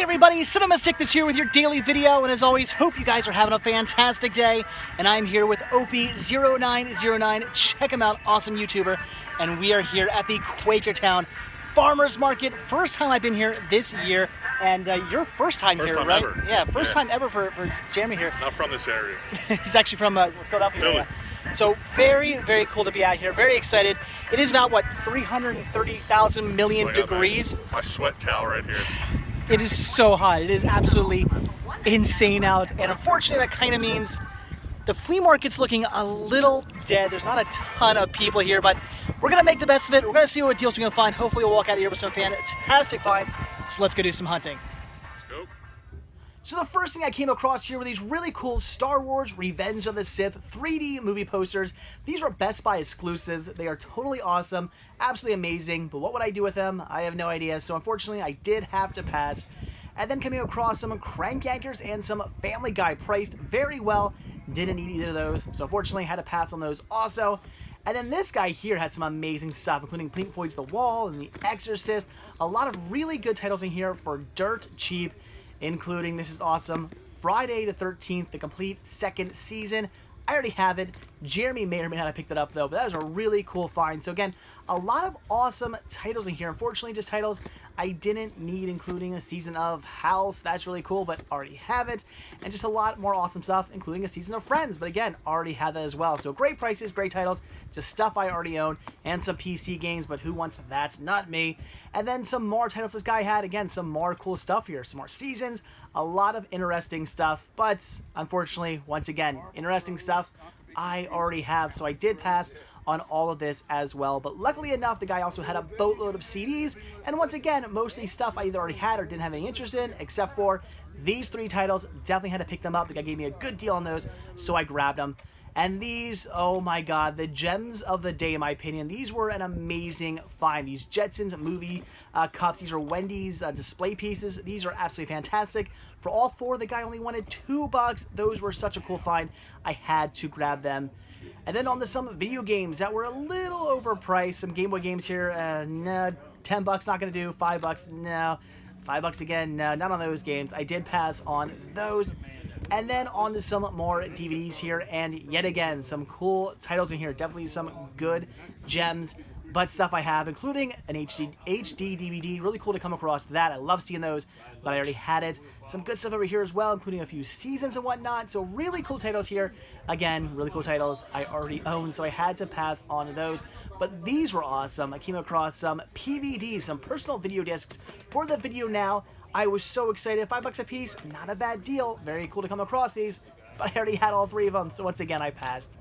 everybody, Cinemastick this here with your daily video, and as always, hope you guys are having a fantastic day. And I'm here with Opie0909. Check him out, awesome YouTuber. And we are here at the Quakertown Farmers Market. First time I've been here this year, and your first time here, right? Ever. Yeah, first time ever for Jeremy here. Not from this area. He's actually from Philadelphia. Philly. Area. So very, very cool to be out here. Very excited. It is about, what, 330,000 million degrees? My sweat towel right here. It is so hot. It is absolutely insane out. And unfortunately, that kind of means the flea market's looking a little dead. There's not a ton of people here, but we're going to make the best of it. We're going to see what deals we're going to find. Hopefully, we'll walk out of here with some fantastic finds. So let's go do some hunting. Let's go. So the first thing I came across here were these really cool Star Wars Revenge of the Sith 3D movie posters. These were Best Buy exclusives. They are totally awesome, absolutely amazing, but what would I do with them? I have no idea, so unfortunately I did have to pass. And then coming across some Crank Yankers and some Family Guy priced very well. Didn't need either of those, so unfortunately had to pass on those also. And then this guy here had some amazing stuff, including Pink Floyd's The Wall and The Exorcist. A lot of really good titles in here for dirt cheap, including, this is awesome, Friday the 13th, the complete second season. I already have it. Jeremy may or may not have picked it up though, but that was a really cool find. So again, a lot of awesome titles in here. Unfortunately, just titles I didn't need, including a season of House. That's really cool, but already have it. And just a lot more awesome stuff, including a season of Friends. But again, already have that as well. So great prices, great titles, just stuff I already own, and some PC games, but who wants That's Not Me. And then some more titles this guy had. Again, some more cool stuff here. Some more seasons, a lot of interesting stuff. But unfortunately, once again, interesting stuff I already have, so I did pass on all of this as well. But luckily enough, the guy also had a boatload of CDs, and once again, most of these stuff I either already had or didn't have any interest in, except for these three titles. Definitely had to pick them up. The guy gave me a good deal on those, so I grabbed them. And these, oh my god, the gems of the day in my opinion. These were an amazing find. These Jetsons movie cups, these are Wendy's display pieces. These are absolutely fantastic. For all four, the guy only wanted $2. Those were such a cool find. I had to grab them. And then on to some video games that were a little overpriced. Some Game Boy games here, no, $10 not gonna do, $5, no. $5 again, no, not on those games. I did pass on those. And then on to some more DVDs here, and yet again, some cool titles in here. Definitely some good gems, but stuff I have, including an HD DVD. Really cool to come across that. I love seeing those, but I already had it. Some good stuff over here as well, including a few seasons and whatnot. So really cool titles here. Again, really cool titles I already own, so I had to pass on those. But these were awesome. I came across some PVDs, some personal video discs for the video now. I was so excited. $5 a piece, not a bad deal. Very cool to come across these, but I already had all three of them, so once again, I passed.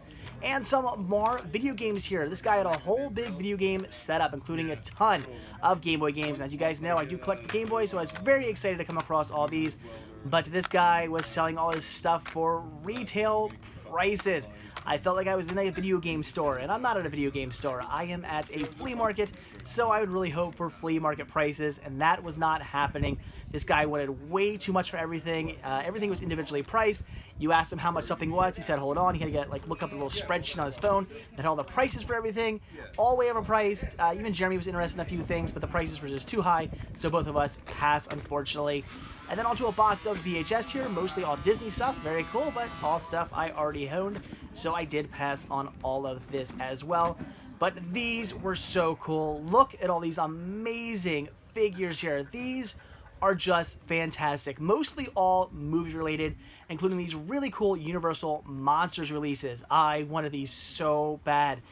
And some more video games here. This guy had a whole big video game setup, including a ton of Game Boy games. As you guys know, I do collect the Game Boy, so I was very excited to come across all these. But this guy was selling all his stuff for retail prices. I felt like I was in a video game store, and I'm not at a video game store. I am at a flea market, so I would really hope for flea market prices, and that was not happening. This guy wanted way too much for everything. Everything was individually priced. You asked him how much something was. He said, hold on. He had to look up a little spreadsheet on his phone that had all the prices for everything, all way overpriced. Even Jeremy was interested in a few things, but the prices were just too high, so both of us passed, unfortunately. And then onto a box of VHS here, mostly all Disney stuff. Very cool, but all stuff I already owned, so I did pass on all of this as well. But these were so cool. Look at all these amazing figures here. These are just fantastic. Mostly all movie related, including these really cool Universal Monsters releases. I wanted these so bad.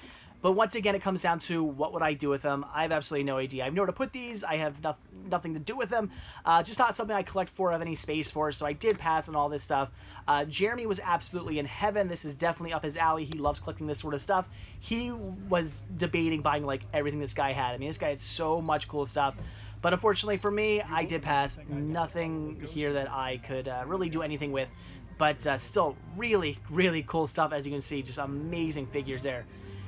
But once again, it comes down to what would I do with them. I have absolutely no idea. I have nowhere to put these. I have nothing to do with them. Just not something I collect for or have any space for, so I did pass on all this stuff. Jeremy was absolutely in heaven. This is definitely up his alley. He loves collecting this sort of stuff. He was debating buying like everything this guy had. I mean, this guy had so much cool stuff. But unfortunately for me, I did pass. Nothing here that I could really do anything with. But still really, really cool stuff, as you can see. Just amazing figures there.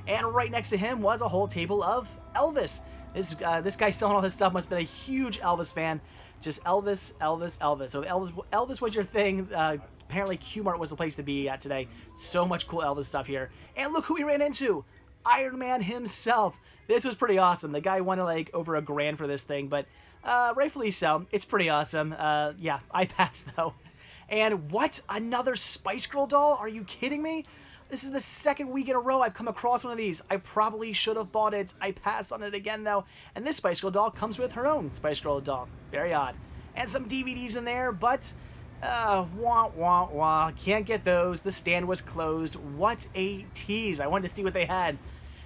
And right next to him was a whole table of Elvis. This guy selling all this stuff must have been a huge Elvis fan. Just Elvis, Elvis, Elvis. So Elvis was your thing. Apparently Q-Mart was the place to be at today. So much cool Elvis stuff here. And look who we ran into. Iron Man himself. This was pretty awesome. The guy wanted like over $1,000 for this thing, but rightfully so. It's pretty awesome. Yeah, I passed though. And what? Another Spice Girl doll? Are you kidding me? This is the second week in a row I've come across one of these. I probably should have bought it. I passed on it again though. And this Spice Girl doll comes with her own Spice Girl doll. Very odd. And some DVDs in there, but wah, wah, wah. Can't get those. The stand was closed. What a tease. I wanted to see what they had.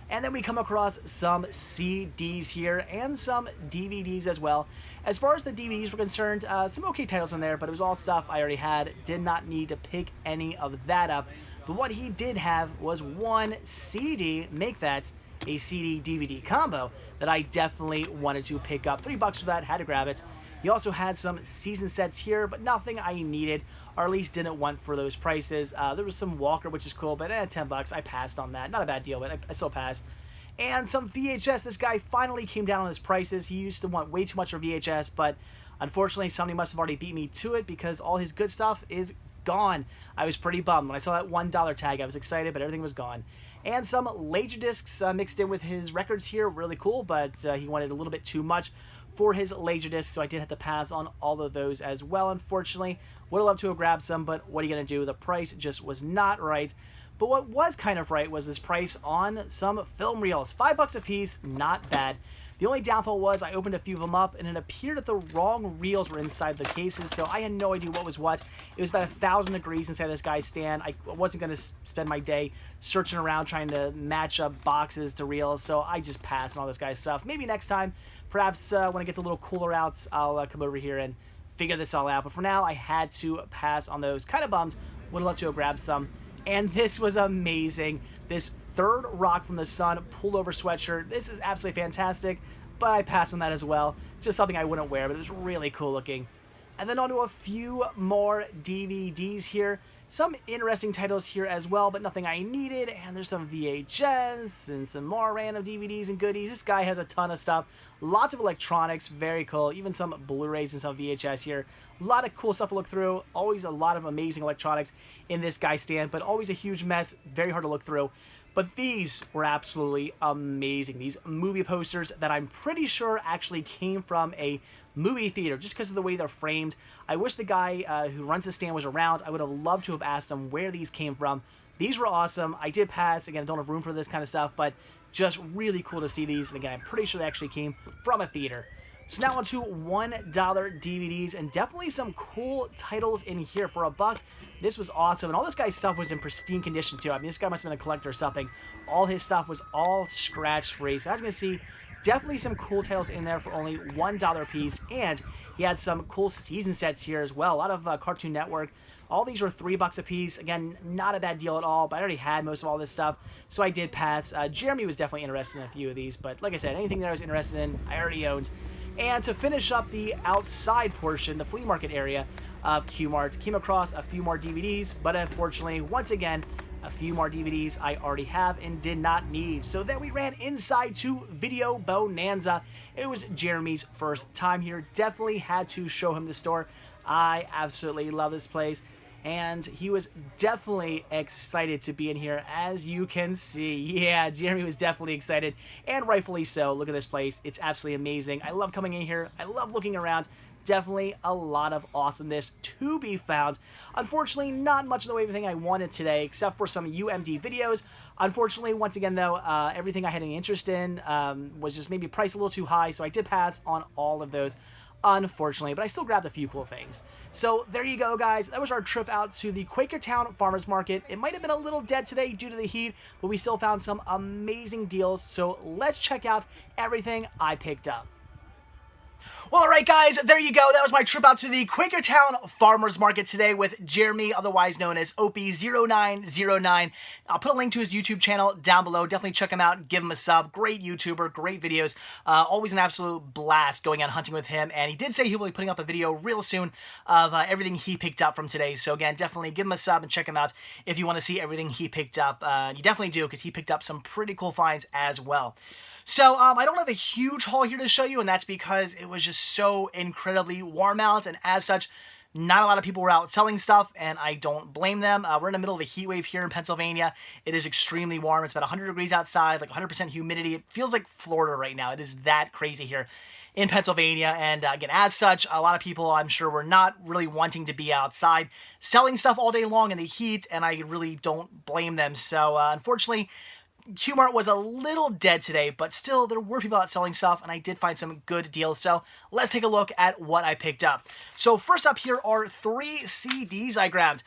And then we come across some CDs here and some DVDs as well. As far as the DVDs were concerned, some okay titles in there, but it was all stuff I already had. Did not need to pick any of that up. But what he did have was one CD, make that a CD-DVD combo, that I definitely wanted to pick up. $3 for that, had to grab it. He also had some season sets here, but nothing I needed, or at least didn't want for those prices. There was some Walker, which is cool, but $10, I passed on that. Not a bad deal, but I still passed. And some VHS. This guy finally came down on his prices. He used to want way too much for VHS, but unfortunately somebody must have already beat me to it because all his good stuff is gone. I was pretty bummed. When I saw that $1 tag, I was excited, but everything was gone. And some Laserdiscs mixed in with his records here. Really cool, but he wanted a little bit too much for his Laserdisc, so I did have to pass on all of those as well, unfortunately. Would have loved to have grabbed some, but what are you going to do? The price just was not right. But what was kind of right was this price on some film reels. $5 a piece, not bad. The only downfall was I opened a few of them up, and it appeared that the wrong reels were inside the cases, so I had no idea what was what. It was about 1,000 degrees inside this guy's stand. I wasn't going to spend my day searching around trying to match up boxes to reels, so I just passed on all this guy's stuff. Maybe next time, perhaps when it gets a little cooler out, I'll come over here and figure this all out. But for now, I had to pass on those. Kind of bummed. Would have loved to have grabbed some. And this was amazing. This Third Rock from the Sun pullover sweatshirt. This is absolutely fantastic, but I passed on that as well. Just something I wouldn't wear, but it was really cool looking. And then on to a few more DVDs here. Some interesting titles here as well, but nothing I needed. And there's some VHS and some more random DVDs and goodies. This guy has a ton of stuff. Lots of electronics, very cool. Even some Blu-rays and some VHS here. A lot of cool stuff to look through. Always a lot of amazing electronics in this guy's stand, but always a huge mess. Very hard to look through. But these were absolutely amazing. These movie posters that I'm pretty sure actually came from a movie theater just because of the way they're framed. I wish the guy who runs the stand was around. I would have loved to have asked him where these came from. These were awesome. I did pass. Again, I don't have room for this kind of stuff, but just really cool to see these. And again, I'm pretty sure they actually came from a theater. So now on to $1 DVDs, and definitely some cool titles in here for $1. This was awesome, and all this guy's stuff was in pristine condition too. I mean, this guy must have been a collector or something. All his stuff was all scratch-free. So as you can see, definitely some cool titles in there for only $1 a piece, and he had some cool season sets here as well. A lot of Cartoon Network. All these were $3 a piece. Again, not a bad deal at all, but I already had most of all this stuff, so I did pass. Jeremy was definitely interested in a few of these, but like I said, anything that I was interested in, I already owned. And to finish up the outside portion, the flea market area of Q-Mart, came across a few more DVDs, but unfortunately, once again, a few more DVDs I already have and did not need. So then we ran inside to Video Bonanza. It was Jeremy's first time here. Definitely had to show him the store. I absolutely love this place. And he was definitely excited to be in here, as you can see. Yeah, Jeremy was definitely excited, and rightfully so. Look at this place. It's absolutely amazing. I love coming in here. I love looking around. Definitely a lot of awesomeness to be found. Unfortunately, not much in the way of everything I wanted today, except for some UMD videos. Unfortunately, once again, though, everything I had any interest in was just maybe priced a little too high, so I did pass on all of those, unfortunately, but I still grabbed a few cool things. So there you go, guys. That was our trip out to the Quakertown Farmers Market. It might have been a little dead today due to the heat, but we still found some amazing deals. So let's check out everything I picked up. Well, alright guys, there you go. That was my trip out to the Quakertown Farmers Market today with Jeremy, otherwise known as Opie0909. I'll put a link to his YouTube channel down below. Definitely check him out. Give him a sub. Great YouTuber, great videos. Always an absolute blast going out hunting with him. And he did say he will be putting up a video real soon of everything he picked up from today. So again, definitely give him a sub and check him out if you want to see everything he picked up. You definitely do, because he picked up some pretty cool finds as well. So, I don't have a huge haul here to show you, and that's because it was just so incredibly warm out, and as such, not a lot of people were out selling stuff, and I don't blame them. We're in the middle of a heat wave here in Pennsylvania. It is extremely warm. It's about 100 degrees outside, like 100% humidity. It feels like Florida right now. It is that crazy here in Pennsylvania. And again, as such, a lot of people, I'm sure, were not really wanting to be outside selling stuff all day long in the heat, and I really don't blame them. So unfortunately, Q-Mart was a little dead today, but still there were people out selling stuff, and I did find some good deals. So let's take a look at what I picked up. So first up here are 3 CDs I grabbed.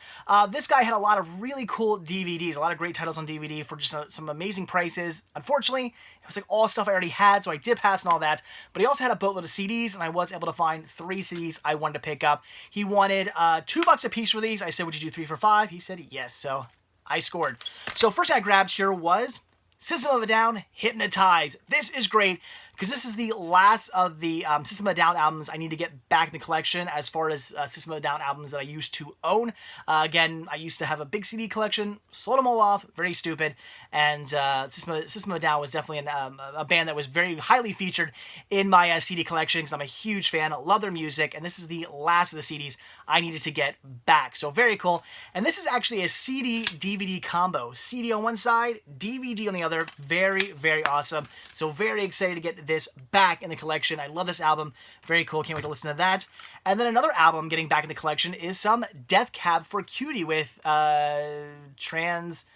This guy had a lot of really cool DVDs, a lot of great titles on DVD for just some amazing prices. Unfortunately, it was like all stuff I already had, so I did pass on all that. But he also had a boatload of CDs, and I was able to find 3 CDs I wanted to pick up. He wanted $2 a piece for these. I said, would you do 3 for $5? He said yes, so I scored. So first thing I grabbed here was System of a Down, Hypnotize. This is great because this is the last of the System of a Down albums I need to get back in the collection as far as System of a Down albums that I used to own. Again, I used to have a big CD collection, sold them all off, very stupid, and System of a Down was definitely a band that was very highly featured in my CD collection because I'm a huge fan, love their music, and this is the last of the CDs I needed to get back. So very cool. And this is actually a CD-DVD combo. CD on one side, DVD on the other. Very, very awesome. So very excited to get this back in the collection. I love this album. Very cool. Can't wait to listen to that. And then another album getting back in the collection is some Death Cab for Cutie with Transatlanticism.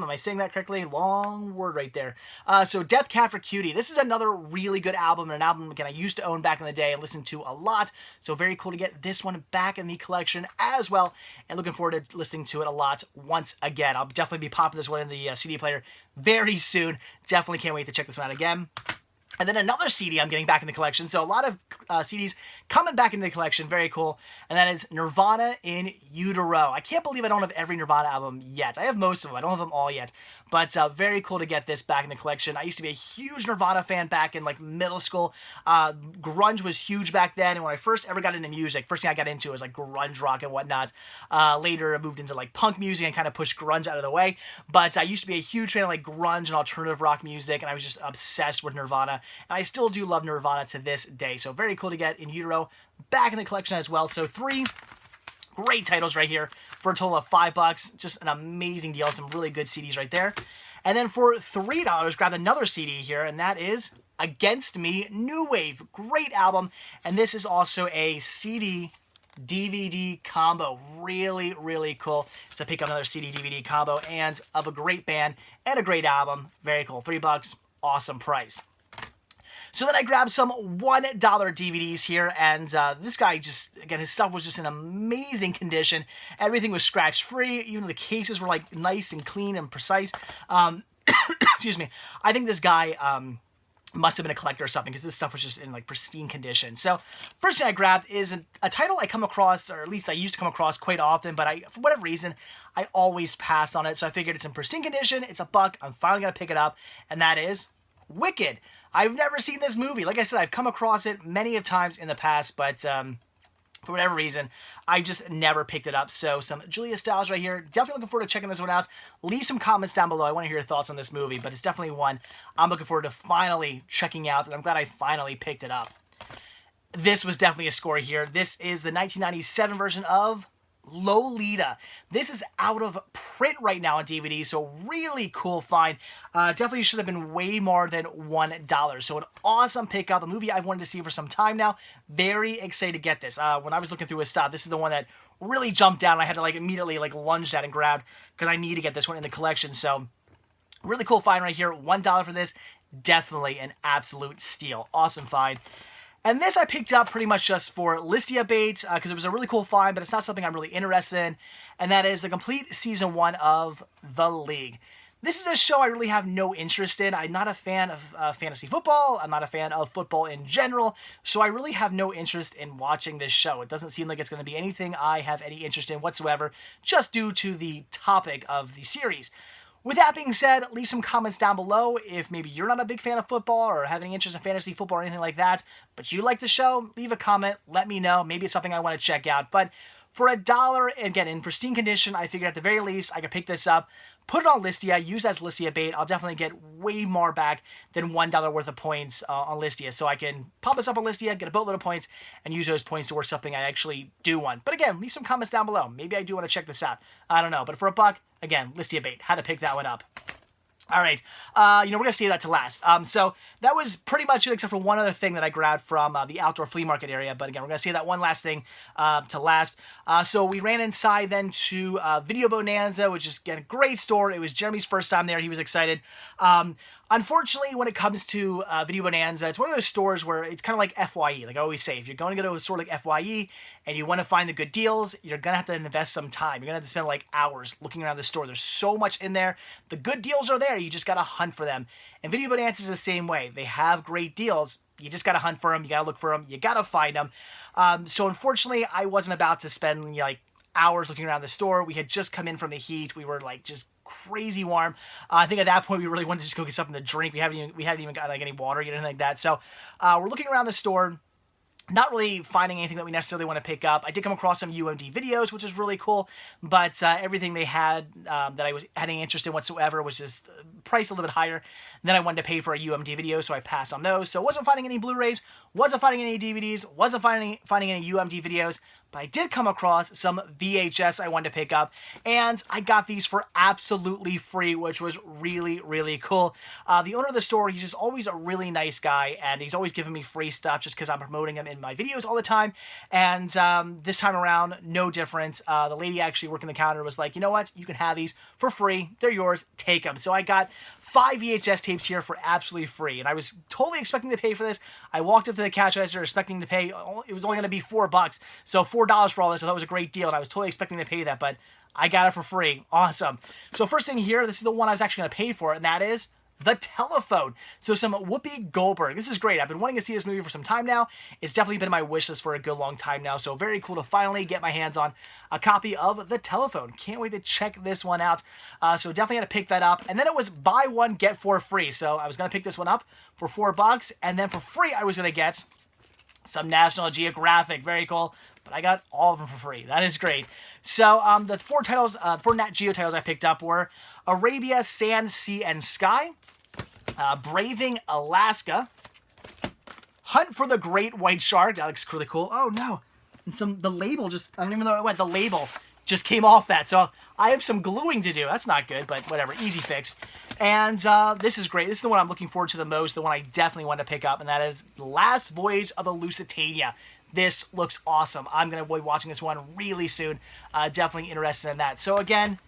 Am I saying that correctly? Long word right there. So Death Cab for Cutie. This is another really good album, and an album, again, I used to own back in the day and listen to a lot. So very cool to get this one back in the collection as well, and looking forward to listening to it a lot once again. I'll definitely be popping this one in the CD player very soon. Definitely can't wait to check this one out again. And then another CD I'm getting back in the collection. So a lot of CDs coming back into the collection. Very cool. And that is Nirvana in Utero. I can't believe I don't have every Nirvana album yet. I have most of them. I don't have them all yet. But very cool to get this back in the collection. I used to be a huge Nirvana fan back in like middle school. Grunge was huge back then. And when I first ever got into music, first thing I got into was like grunge rock and whatnot. Later I moved into like punk music and kind of pushed grunge out of the way. But I used to be a huge fan of like grunge and alternative rock music. And I was just obsessed with Nirvana. And I still do love Nirvana to this day. So very cool to get In Utero back in the collection as well. So 3 great titles right here for a total of $5. Just an amazing deal. Some really good CDs right there. And then for $3, grab another CD here, and that is Against Me, New Wave. Great album. And this is also a CD DVD combo. Really, really cool to pick up another CD DVD combo and of a great band and a great album. Very cool. $3. Awesome price. So then I grabbed some $1 DVDs here, and this guy just, again, his stuff was just in amazing condition. Everything was scratch-free, even the cases were like nice and clean and precise. Excuse me. I think this guy must have been a collector or something because this stuff was just in like pristine condition. So first thing I grabbed is a title I come across, or at least I used to come across quite often, but for whatever reason, I always pass on it. So I figured it's in pristine condition, it's $1, I'm finally going to pick it up, and that is Wicked. I've never seen this movie. Like I said, I've come across it many of times in the past, but for whatever reason, I just never picked it up. So some Julia Stiles right here. Definitely looking forward to checking this one out. Leave some comments down below. I want to hear your thoughts on this movie, but it's definitely one I'm looking forward to finally checking out, and I'm glad I finally picked it up. This was definitely a score here. This is the 1997 version of Lolita. This is out of print right now on DVD, so really cool find. Definitely should have been way more than $1. So an awesome pickup, a movie I've wanted to see for some time now. Very excited to get this. When I was looking through his stuff, this is the one that really jumped down. I had to like immediately like lunge at and grab because I need to get this one in the collection. So really cool find right here. $1 for this. Definitely an absolute steal. Awesome find. And this I picked up pretty much just for Listia bait because it was a really cool find, but it's not something I'm really interested in. And that is the complete Season 1 of The League. This is a show I really have no interest in. I'm not a fan of fantasy football. I'm not a fan of football in general. So I really have no interest in watching this show. It doesn't seem like it's going to be anything I have any interest in whatsoever, just due to the topic of the series. With that being said, leave some comments down below if maybe you're not a big fan of football or have any interest in fantasy football or anything like that, but you like the show. Leave a comment. Let me know. Maybe it's something I want to check out. But for $1, again, in pristine condition, I figured at the very least I could pick this up, put it on Listia, use as Listia bait. I'll definitely get way more back than $1 worth of points on Listia. So I can pop this up on Listia, get a boatload of points, and use those points towards something I actually do want. But again, leave some comments down below. Maybe I do want to check this out. I don't know. But for $1, again, Listia bait. Had to pick that one up. All right, we're going to save that to last. So that was pretty much it, except for one other thing that I grabbed from the outdoor flea market area. But again, we're going to save that one last thing to last. So we ran inside then to Video Bonanza, which is, again, a great store. It was Jeremy's first time there. He was excited. Unfortunately, when it comes to Video Bonanza, it's one of those stores where it's kind of like FYE. Like I always say, if you're going to go to a store like FYE and you want to find the good deals, you're going to have to invest some time. You're going to have to spend like hours looking around the store. There's so much in there. The good deals are there. You just got to hunt for them. And Video Bonanza is the same way. They have great deals. You just got to hunt for them. You got to look for them. You got to find them. So unfortunately, I wasn't about to spend like hours looking around the store. We had just come in from the heat. We were like just crazy warm. I think at that point we really wanted to just go get something to drink. We hadn't even got like any water or anything like that. So we're looking around the store, not really finding anything that we necessarily want to pick up. I did come across some UMD videos, which is really cool, but everything they had that I had any interest in whatsoever was just priced a little bit higher than I wanted to pay for a UMD video, so I passed on those. So wasn't finding any Blu-rays, wasn't finding any DVDs, wasn't finding any UMD videos, but I did come across some VHS I wanted to pick up, and I got these for absolutely free, which was really, really cool. The owner of the store, he's just always a really nice guy, and he's always giving me free stuff just because I'm promoting him in my videos all the time, and this time around, no different. The lady actually working the counter was like, you know what, you can have these for free, they're yours, take them. So I got 5 VHS tapes here for absolutely free, and I was totally expecting to pay for this. I walked up to the cash register expecting to pay, it was only going to be $4, so $4 for all this. I thought it was a great deal, and I was totally expecting to pay that, but I got it for free. Awesome. So first thing here, this is the one I was actually going to pay for, and that is The Telephone. So some Whoopi Goldberg. This is great. I've been wanting to see this movie for some time now. It's definitely been on my wish list for a good long time now, so very cool to finally get my hands on a copy of The Telephone. Can't wait to check this one out. So definitely had to pick that up. And then it was buy one, get 4 free. So I was going to pick this one up for $4, and then for free I was going to get some National Geographic. Very cool. But I got all of them for free. That is great. So the 4 Nat Geo titles I picked up were Arabia, Sand, Sea, and Sky, Braving Alaska, Hunt for the Great White Shark. That looks really cool. Oh no. And the label just, I don't even know where it went. The label just came off that. So I have some gluing to do. That's not good, but whatever. Easy fix. And this is great. This is the one I'm looking forward to the most. The one I definitely want to pick up. And that is The Last Voyage of the Lusitania. This looks awesome. I'm going to be watching this one really soon. Definitely interested in that. So again,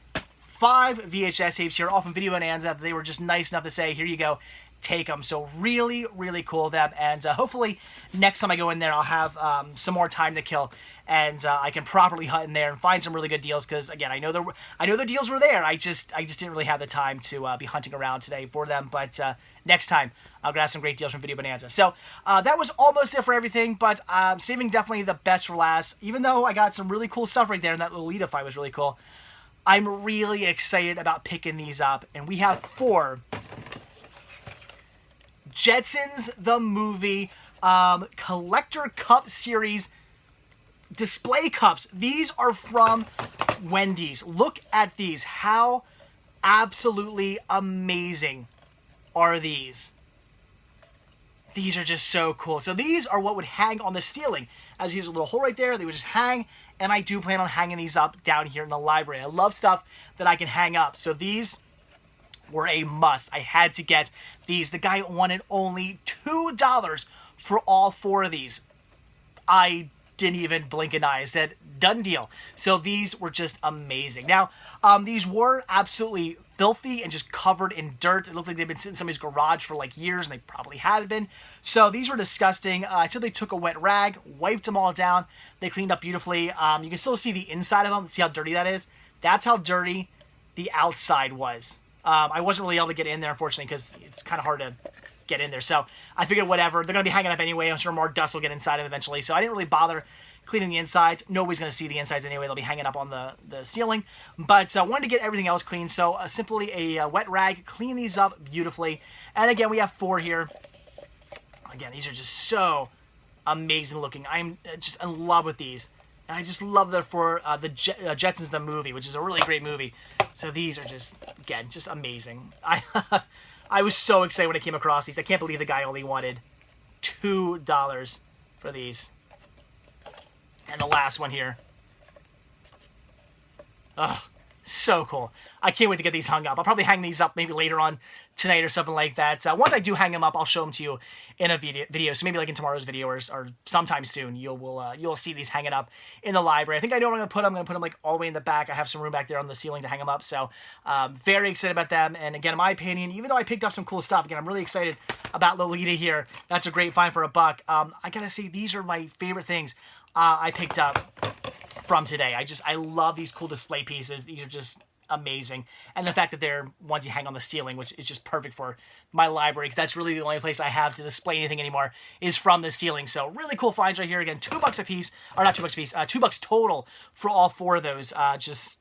5 VHS tapes here, all from Video Bonanza. They were just nice enough to say, here you go, take them. So really, really cool of them. And hopefully next time I go in there, I'll have some more time to kill, and I can properly hunt in there and find some really good deals. Because again, I know the deals were there. I just didn't really have the time to be hunting around today for them. But next time, I'll grab some great deals from Video Bonanza. So that was almost it for everything, but saving definitely the best for last. Even though I got some really cool stuff right there, and that Lolita fight was really cool, I'm really excited about picking these up. And we have 4 Jetsons the Movie Collector Cup Series display cups. These are from Wendy's. Look at these. How absolutely amazing are these? These are just so cool. So these are what would hang on the ceiling. As here's a little hole right there, they would just hang, and I do plan on hanging these up down here in the library. I love stuff that I can hang up. So these were a must. I had to get these. The guy wanted only $2 for all 4 of these. I didn't even blink an eye. I said, done deal. So these were just amazing. Now, these were absolutely filthy and just covered in dirt. It looked like they'd been sitting in somebody's garage for like years, and they probably had been. So these were disgusting. I simply took a wet rag, wiped them all down. They cleaned up beautifully. You can still see the inside of them. See how dirty that is? That's how dirty the outside was. I wasn't really able to get in there, unfortunately, because it's kind of hard to get in there. So I figured whatever. They're going to be hanging up anyway. I'm sure more dust will get inside them eventually. So I didn't really bother cleaning the insides. Nobody's going to see the insides anyway. They'll be hanging up on the ceiling. But I wanted to get everything else clean. So simply a wet rag, clean these up beautifully. And again, we have 4 here. Again, these are just so amazing looking. I'm just in love with these. And I just love them for the Jetsons the Movie, which is a really great movie. So these are just, again, just amazing. I was so excited when I came across these. I can't believe the guy only wanted $2 for these. And the last one here. Ugh, so cool. I can't wait to get these hung up. I'll probably hang these up maybe later on tonight or something like that. Once I do hang them up, I'll show them to you in a video. So maybe like in tomorrow's video or sometime soon, you'll see these hanging up in the library. I think I know where I'm going to put them. I'm going to put them like all the way in the back. I have some room back there on the ceiling to hang them up. So very excited about them. And again, in my opinion, even though I picked up some cool stuff, again, I'm really excited about Lolita here. That's a great find for $1. I got to say, these are my favorite things I picked up from today. I love these cool display pieces. These are just amazing. And the fact that they're ones you hang on the ceiling, which is just perfect for my library, because that's really the only place I have to display anything anymore is from the ceiling. So really cool finds right here. Again, $2 a piece, or not $2 a piece, $2 total for all 4 of those. Just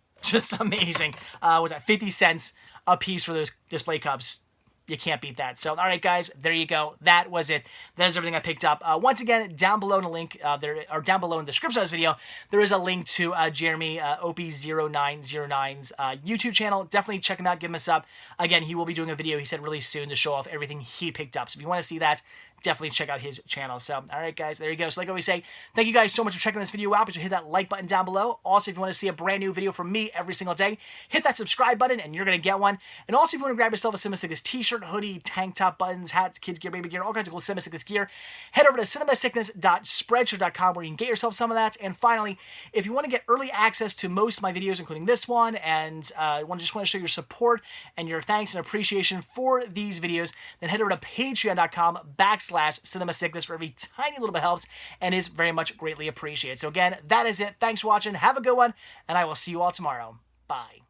amazing. Was that 50 cents a piece for those display cups? You can't beat that. So, all right, guys, there you go. That was it. That is everything I picked up. Once again, down below in the link, or down below in the description of this video, there is a link to Jeremy OP0909's YouTube channel. Definitely check him out. Give him a sub. Again, he will be doing a video, he said, really soon to show off everything he picked up. So if you want to see that, definitely check out his channel. So, all right, guys, there you go. So like I always say, thank you guys so much for checking this video out. But you hit that like button down below. Also, if you want to see a brand new video from me every single day, hit that subscribe button and you're going to get one. And also, if you want to grab yourself a Cinema Sickness t-shirt, hoodie, tank top, buttons, hats, kids gear, baby gear, all kinds of cool Cinema Sickness gear, head over to cinemasickness.spreadshirt.com where you can get yourself some of that. And finally, if you want to get early access to most of my videos, including this one, and just want to show your support and your thanks and appreciation for these videos, then head over to patreon.com/CinemaSickness where every tiny little bit helps and is very much greatly appreciated. So again, that is it. Thanks for watching. Have a good one, and I will see you all tomorrow. Bye.